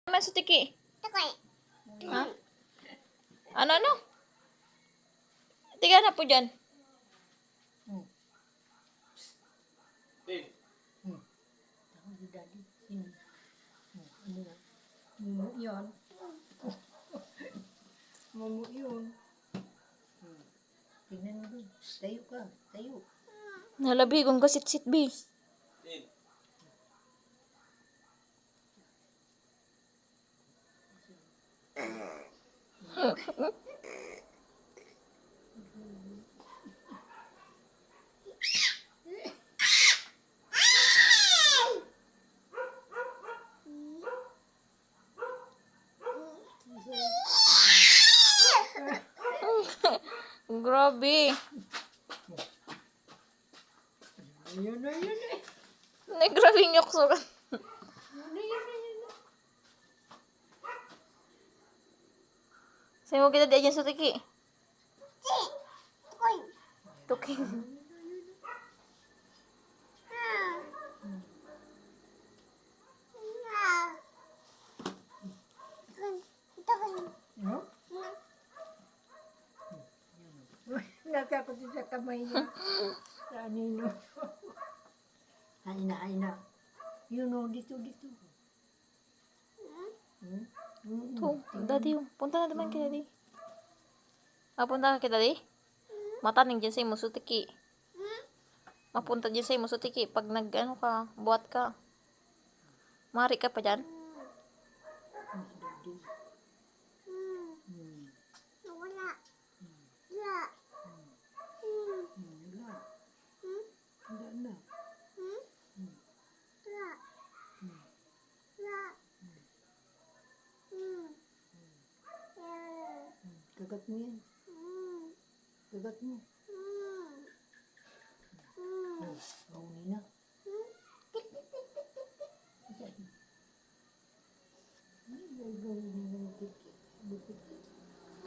Naman sa tiki. Ha? Ano? Tiga na po dyan. Tawag ni Daddy. Sino? Ano na? Mumu yun. Mumu yun. Tingnan mo doon. Tayo ka. Tayo. Nalabi kung kasit-sit, B. Grabe. Ayun na yun eh. Grabe nyokso ka. Sa'yo mo kita di dyan sa tiki. Tuking. No? Natakot sa kamay niya. Sa anino. Ay na. Yun o, dito. To, daddy, punta na naman kita di. Punta na kita di. Mataning dyan sa'yo mo sa tiki. Mapunta dyan sa'yo mo sa tiki. Pag nag-ano ka, buhat ka. Mari ka pa dyan. Kagat mo yan. Kagat mo. Mauni na. Ay, gawin mo.